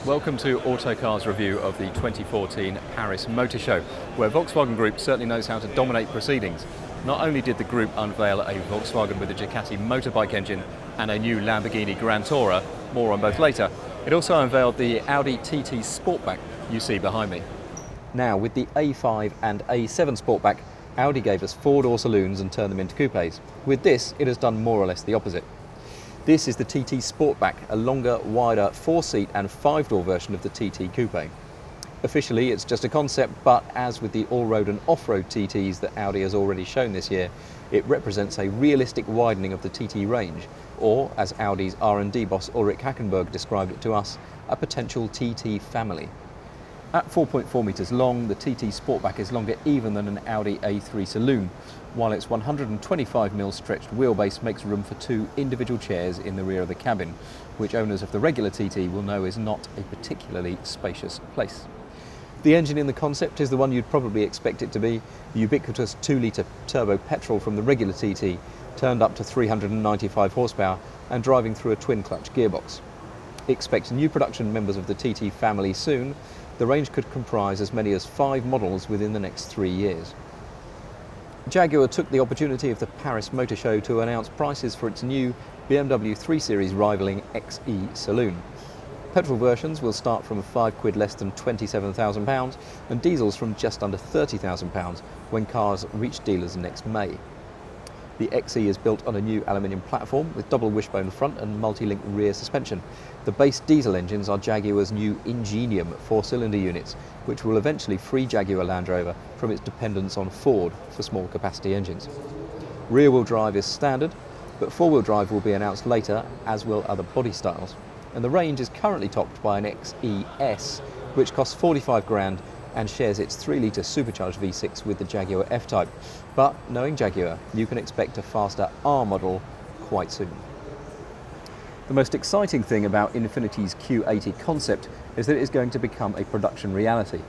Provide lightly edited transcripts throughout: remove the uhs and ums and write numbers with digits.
Welcome to Autocar's review of the 2014 Paris Motor Show, where Volkswagen Group certainly knows how to dominate proceedings. Not only did the group unveil a Volkswagen with a Ducati motorbike engine and a new Lamborghini Grand Tourer, more on both later, it also unveiled the Audi TT Sportback you see behind me. Now, with the A5 and A7 Sportback, Audi gave us four-door saloons and turned them into coupes. With this, it has done more or less the opposite. This is the TT Sportback, a longer, wider, four-seat and five-door version of the TT Coupe. Officially, it's just a concept, but as with the all-road and off-road TTs that Audi has already shown this year, it represents a realistic widening of the TT range, or, as Audi's R&D boss Ulrich Hackenberg described it to us, a potential TT family. At 4.4 metres long, the TT Sportback is longer even than an Audi A3 saloon, while its 125mm stretched wheelbase makes room for two individual chairs in the rear of the cabin, which owners of the regular TT will know is not a particularly spacious place. The engine in the concept is the one you'd probably expect it to be, the ubiquitous 2-litre turbo petrol from the regular TT, turned up to 395 horsepower and driving through a twin-clutch gearbox. Expect new production members of the TT family soon. The range could comprise as many as 5 models within the next 3 years. Jaguar took the opportunity of the Paris Motor Show to announce prices for its new BMW 3 Series rivaling XE saloon. Petrol versions will start from £5 less than £27,000 and diesels from just under £30,000 when cars reach dealers next May. The XE is built on a new aluminium platform with double wishbone front and multi-link rear suspension. The base diesel engines are Jaguar's new Ingenium 4-cylinder units, which will eventually free Jaguar Land Rover from its dependence on Ford for small capacity engines. Rear-wheel drive is standard, but four-wheel drive will be announced later, as will other body styles. And the range is currently topped by an XES, which costs 45 grand and shares its 3-litre supercharged V6 with the Jaguar F-Type. But knowing Jaguar, you can expect a faster R model quite soon. The most exciting thing about Infiniti's QAT concept is that it is going to become a production reality.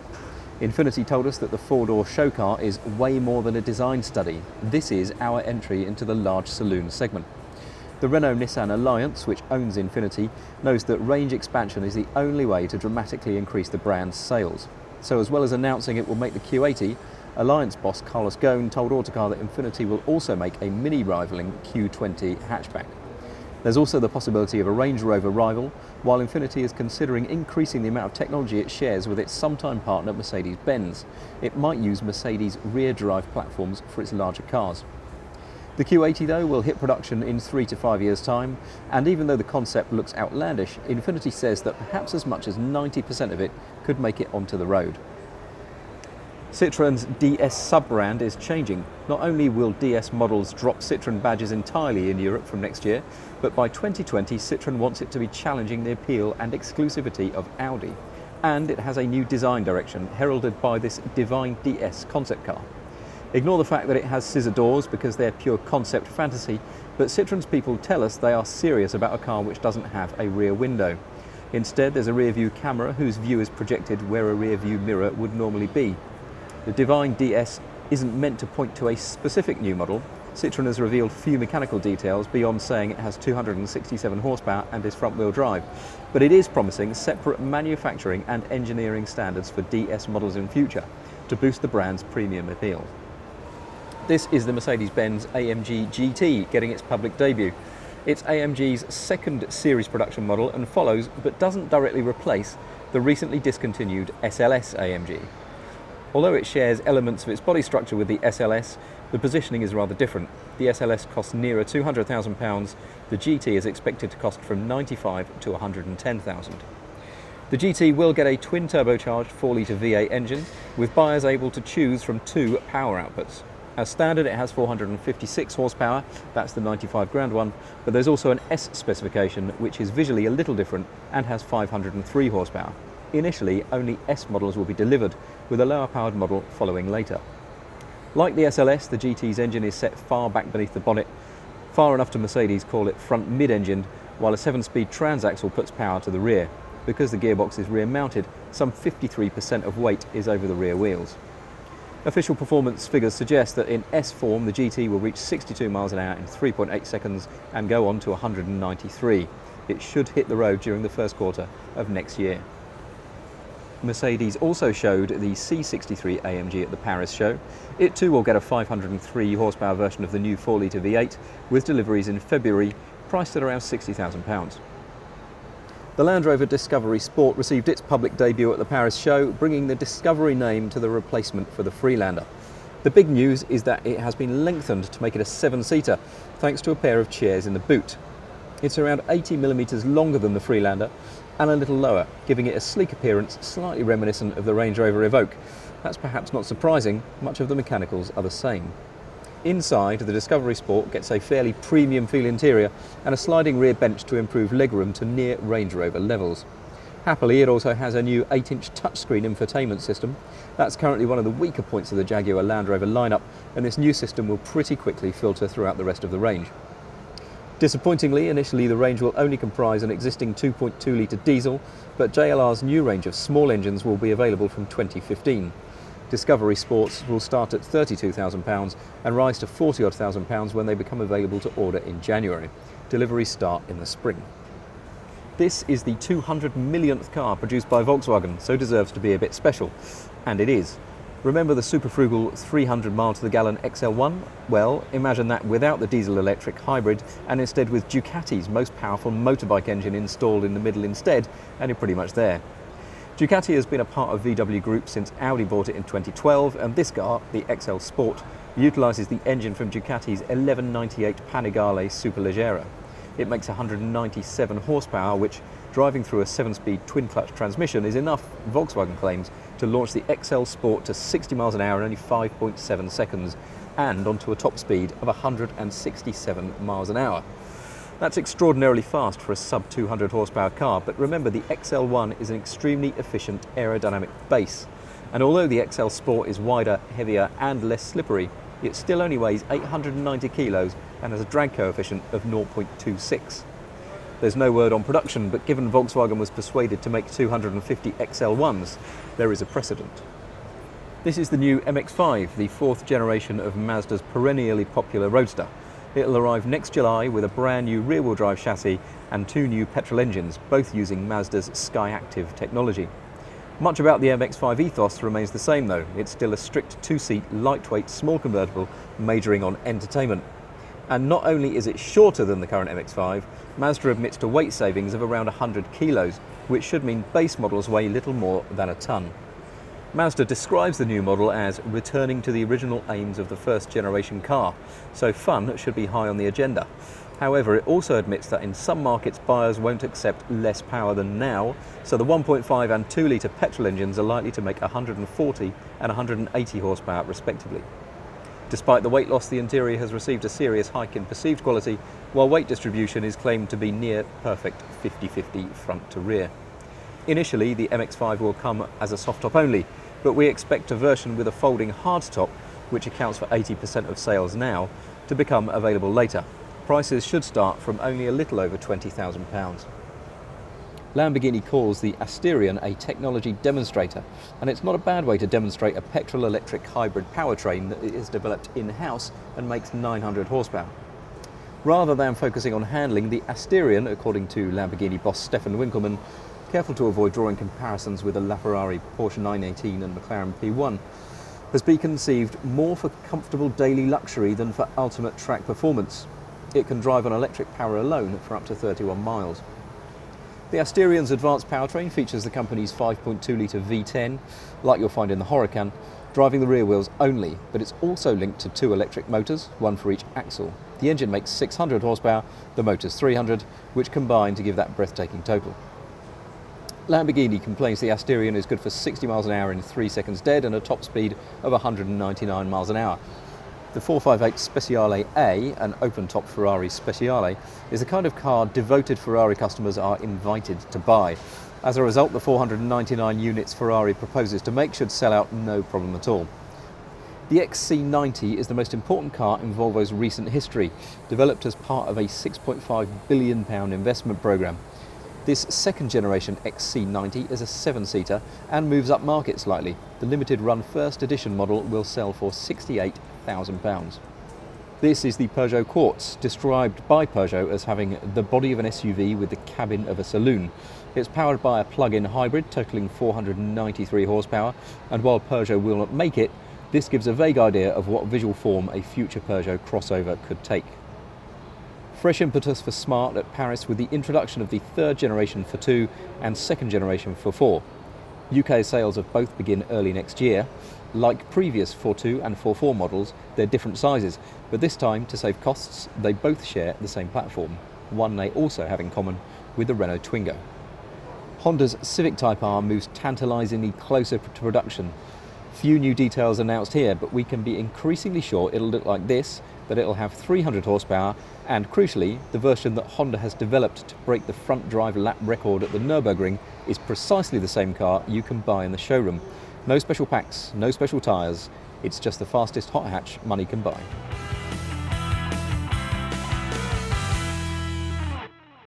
Infiniti told us that the four-door show car is way more than a design study. This is our entry into the large saloon segment. The Renault-Nissan Alliance, which owns Infiniti, knows that range expansion is the only way to dramatically increase the brand's sales. So as well as announcing it will make the QAT, Alliance boss Carlos Ghosn told Autocar that Infiniti will also make a mini-rivaling Q20 hatchback. There's also the possibility of a Range Rover rival, while Infiniti is considering increasing the amount of technology it shares with its sometime partner Mercedes-Benz. It might use Mercedes rear-drive platforms for its larger cars. The QAT, though, will hit production in 3 to 5 years' time, and even though the concept looks outlandish, Infiniti says that perhaps as much as 90% of it could make it onto the road. Citroen's DS sub-brand is changing. Not only will DS models drop Citroen badges entirely in Europe from next year, but by 2020 Citroen wants it to be challenging the appeal and exclusivity of Audi. And it has a new design direction, heralded by this Divine DES concept car. Ignore the fact that it has scissor doors because they're pure concept fantasy, but Citroen's people tell us they are serious about a car which doesn't have a rear window. Instead, there's a rear view camera whose view is projected where a rear view mirror would normally be. The Divine DS isn't meant to point to a specific new model. Citroen has revealed few mechanical details beyond saying it has 267 horsepower and is front-wheel drive, but it is promising separate manufacturing and engineering standards for DS models in future to boost the brand's premium appeal. This is the Mercedes-Benz AMG GT getting its public debut. It's AMG's second series production model and follows, but doesn't directly replace, the recently discontinued SLS AMG. Although it shares elements of its body structure with the SLS, the positioning is rather different. The SLS costs nearer £200,000, the GT is expected to cost from £95,000 to £110,000. The GT will get a twin-turbocharged 4-litre V8 engine, with buyers able to choose from 2 power outputs. As standard, it has 456 horsepower, that's the 95 grand one, but there's also an S specification, which is visually a little different and has 503 horsepower. Initially, only S models will be delivered, with a lower-powered model following later. Like the SLS, the GT's engine is set far back beneath the bonnet, far enough to Mercedes call it front mid-engined, while a 7-speed transaxle puts power to the rear. Because the gearbox is rear-mounted, some 53% of weight is over the rear wheels. Official performance figures suggest that in S form, the GT will reach 62 miles an hour in 3.8 seconds and go on to 193. It should hit the road during the first quarter of next year. Mercedes also showed the C63 AMG at the Paris show. It too will get a 503 horsepower version of the new 4-litre V8 with deliveries in February, priced at around £60,000. The Land Rover Discovery Sport received its public debut at the Paris show, bringing the Discovery name to the replacement for the Freelander. The big news is that it has been lengthened to make it a 7-seater, thanks to a pair of chairs in the boot. It's around 80mm longer than the Freelander and a little lower, giving it a sleek appearance slightly reminiscent of the Range Rover Evoque. That's perhaps not surprising, much of the mechanicals are the same. Inside, the Discovery Sport gets a fairly premium feel interior and a sliding rear bench to improve legroom to near Range Rover levels. Happily, it also has a new 8-inch touchscreen infotainment system. That's currently one of the weaker points of the Jaguar Land Rover lineup, and this new system will pretty quickly filter throughout the rest of the range. Disappointingly, initially the range will only comprise an existing 2.2-litre diesel, but JLR's new range of small engines will be available from 2015. Discovery Sports will start at £32,000 and rise to £40,000 when they become available to order in January. Deliveries start in the spring. This is the 200 millionth car produced by Volkswagen, so deserves to be a bit special. And it is. Remember the super frugal 300 miles to the gallon XL1? Well, imagine that without the diesel-electric hybrid and instead with Ducati's most powerful motorbike engine installed in the middle instead, and you're pretty much there. Ducati has been a part of VW Group since Audi bought it in 2012, and this car, the XL Sport, utilises the engine from Ducati's 1198 Panigale Superleggera. It makes 197 horsepower, which, driving through a 7-speed twin-clutch transmission, is enough, Volkswagen claims, to launch the XL Sport to 60 miles an hour in only 5.7 seconds, and onto a top speed of 167 miles an hour. That's extraordinarily fast for a sub-200 horsepower car, but remember the XL1 is an extremely efficient aerodynamic base, and although the XL Sport is wider, heavier and less slippery, it still only weighs 890 kilos and has a drag coefficient of 0.26. There's no word on production, but given Volkswagen was persuaded to make 250 XL1s, there is a precedent. This is the new MX5, the 4th generation of Mazda's perennially popular roadster. It'll arrive next July with a brand new rear-wheel drive chassis and 2 new petrol engines, both using Mazda's SkyActiv technology. Much about the MX5 ethos remains the same though. It's still a strict 2-seat, lightweight, small convertible majoring on entertainment. And not only is it shorter than the current MX5, Mazda admits to weight savings of around 100 kilos, which should mean base models weigh little more than a tonne. Mazda describes the new model as returning to the original aims of the first generation car, so fun should be high on the agenda. However, it also admits that in some markets buyers won't accept less power than now, so the 1.5 and 2-litre petrol engines are likely to make 140 and 180 horsepower respectively. Despite the weight loss, the interior has received a serious hike in perceived quality, while weight distribution is claimed to be near perfect 50-50 front to rear. Initially, the MX5 will come as a soft top only, but we expect a version with a folding hardtop, which accounts for 80% of sales now, to become available later. Prices should start from only a little over £20,000. Lamborghini calls the Asterion a technology demonstrator, and it's not a bad way to demonstrate a petrol-electric hybrid powertrain that is developed in-house and makes 900 horsepower. Rather than focusing on handling, the Asterion, according to Lamborghini boss Stefan Winkelmann, careful to avoid drawing comparisons with the LaFerrari Porsche 918 and McLaren P1, has been conceived more for comfortable daily luxury than for ultimate track performance. It can drive on electric power alone for up to 31 miles. The Asterion's advanced powertrain features the company's 5.2-litre V10, like you'll find in the Huracan, driving the rear wheels only, but it's also linked to 2 electric motors, one for each axle. The engine makes 600 horsepower, the motor's 300, which combine to give that breathtaking total. Lamborghini complains the Asterion is good for 60 miles an hour in 3 seconds dead and a top speed of 199 miles an hour. The 458 Speciale A, an open-top Ferrari Speciale, is the kind of car devoted Ferrari customers are invited to buy. As a result, the 499 units Ferrari proposes to make should sell out no problem at all. The XC90 is the most important car in Volvo's recent history, developed as part of a £6.5 billion investment programme. This second-generation XC90 is a 7-seater and moves up market slightly. The limited-run first edition model will sell for £68,000. This is the Peugeot Quartz, described by Peugeot as having the body of an SUV with the cabin of a saloon. It's powered by a plug-in hybrid totaling 493 horsepower, and while Peugeot will not make it, this gives a vague idea of what visual form a future Peugeot crossover could take. Fresh impetus for Smart at Paris with the introduction of the third generation 4.2 and second generation 4.4. UK sales of both begin early next year. Like previous 4.2 and 4.4 models, they're different sizes, but this time, to save costs, they both share the same platform, one they also have in common with the Renault Twingo. Honda's Civic Type R moves tantalisingly closer to production. Few new details announced here, but we can be increasingly sure it'll look like this, that it'll have 300 horsepower, and crucially, the version that Honda has developed to break the front drive lap record at the Nürburgring is precisely the same car you can buy in the showroom. No special packs, no special tyres, it's just the fastest hot hatch money can buy.